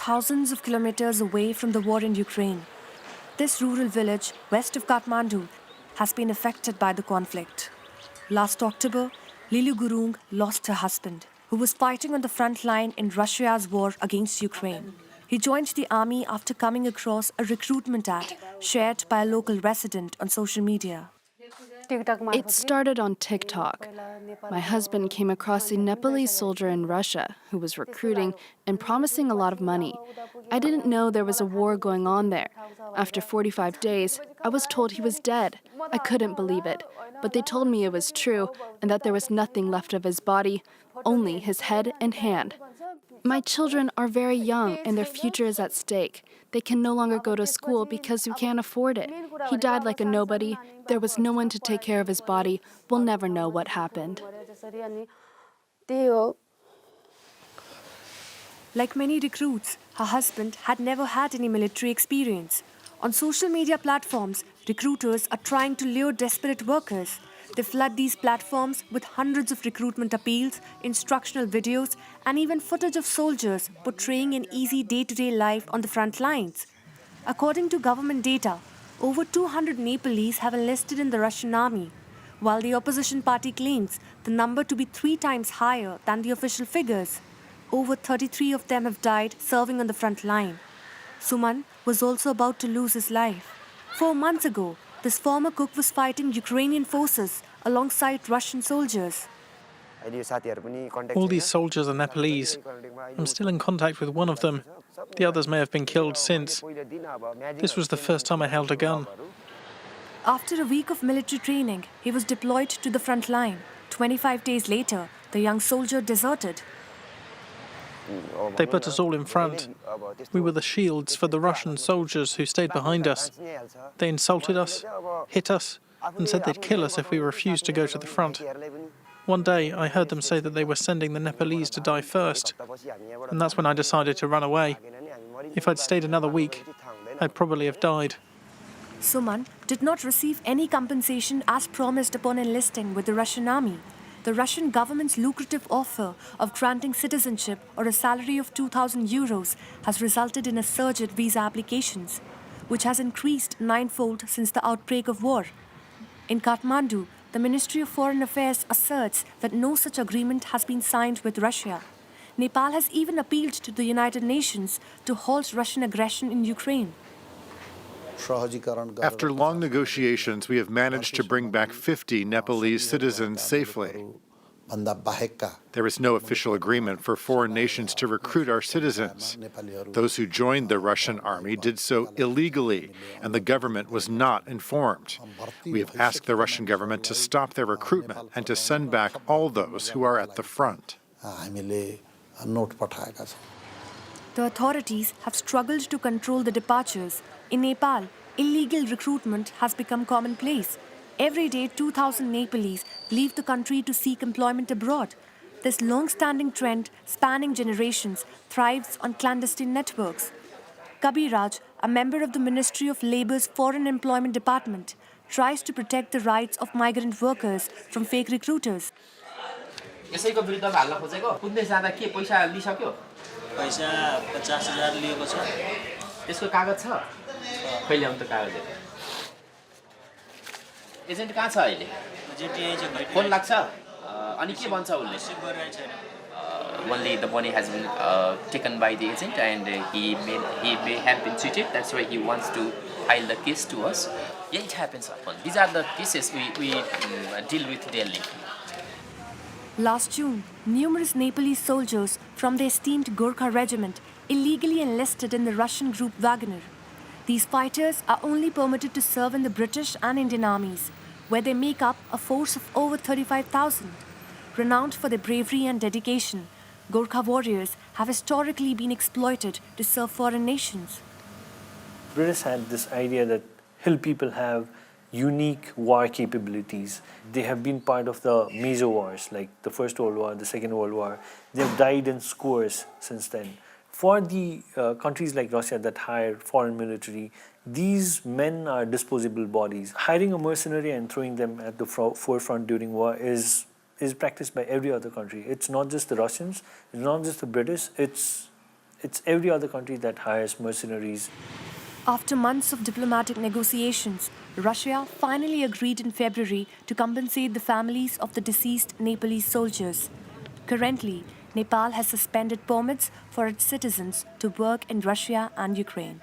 thousands of kilometers away from the war in Ukraine. This rural village, west of Kathmandu, has been affected by the conflict. Last October, Lilu Gurung lost her husband, who was fighting on the front line in Russia's war against Ukraine. He joined the army after coming across a recruitment ad shared by a local resident on social media. It started on TikTok. My husband came across a Nepalese soldier in Russia who was recruiting and promising a lot of money. I didn't know there was a war going on there. After 45 days, I was told he was dead. I couldn't believe it, but they told me it was true and that there was nothing left of his body, only his head and hand. My children are very young and their future is at stake. They can no longer go to school because we can't afford it. He died like a nobody. There was no one to take care of his body. We'll never know what happened. Like many recruits, her husband had never had any military experience. On social media platforms, recruiters are trying to lure desperate workers. They flood these platforms with hundreds of recruitment appeals, instructional videos, and even footage of soldiers portraying an easy day-to-day life on the front lines. According to government data, over 200 Nepalese have enlisted in the Russian army, while the opposition party claims the number to be 3 times higher than the official figures. Over 33 of them have died serving on the front line. Suman was also about to lose his life. 4 months ago, this former cook was fighting Ukrainian forces alongside Russian soldiers. All these soldiers are Nepalese. I'm still in contact with one of them. The others may have been killed since. This was the first time I held a gun. After a week of military training, he was deployed to the front line. 25 days later, the young soldier deserted. They put us all in front. We were the shields for the Russian soldiers who stayed behind us. They insulted us, hit us, and said they'd kill us if we refused to go to the front. One day, I heard them say that they were sending the Nepalese to die first, and that's when I decided to run away. If I'd stayed another week, I'd probably have died. Suman did not receive any compensation as promised upon enlisting with the Russian army. The Russian government's lucrative offer of granting citizenship or a salary of 2,000 euros has resulted in a surge in visa applications, which has increased 9-fold since the outbreak of war. In Kathmandu, the Ministry of Foreign Affairs asserts that no such agreement has been signed with Russia. Nepal has even appealed to the United Nations to halt Russian aggression in Ukraine. After long negotiations, we have managed to bring back 50 Nepalese citizens safely. There is no official agreement for foreign nations to recruit our citizens. Those who joined the Russian army did so illegally, and the government was not informed. We have asked the Russian government to stop their recruitment and to send back all those who are at the front. The authorities have struggled to control the departures. In Nepal, illegal recruitment has become commonplace. Every day, 2,000 Nepalese leave the country to seek employment abroad. This long-standing trend, spanning generations, thrives on clandestine networks. Kabiraj, a member of the Ministry of Labor's Foreign Employment Department, tries to protect the rights of migrant workers from fake recruiters. यसैको विरुद्धमा हाल्न खोजेको कुद्दै जाँदा के पैसा लिइसक्यो पैसा 50,000 लिएको छ त्यसको कागज छ कहिले आउँछ कागजहरु एजेन्ट कहाँ छ अहिले एजेन्ट यही छ फोन लाग्छ अनि के भन्छ उले only the money has been taken by the agent and he may have been cheated. That's why he wants to file the case to us. Yeah, it happens often. These are the cases we deal with daily. Last June, numerous Nepalese soldiers from the esteemed Gorkha regiment illegally enlisted in the Russian group Wagner. These fighters are only permitted to serve in the British and Indian armies, where they make up a force of over 35,000. Renowned for their bravery and dedication, Gorkha warriors have historically been exploited to serve foreign nations. British had this idea that hill people have unique war capabilities. They have been part of the major wars, like the First World War, the Second World War. They have died in scores since then. For the countries like Russia that hire foreign military, these men are disposable bodies. Hiring a mercenary and throwing them at the forefront during war is practiced by every other country. It's not just the Russians, it's not just the British, it's It's every other country that hires mercenaries. After months of diplomatic negotiations, Russia finally agreed in February to compensate the families of the deceased Nepalese soldiers. Currently, Nepal has suspended permits for its citizens to work in Russia and Ukraine.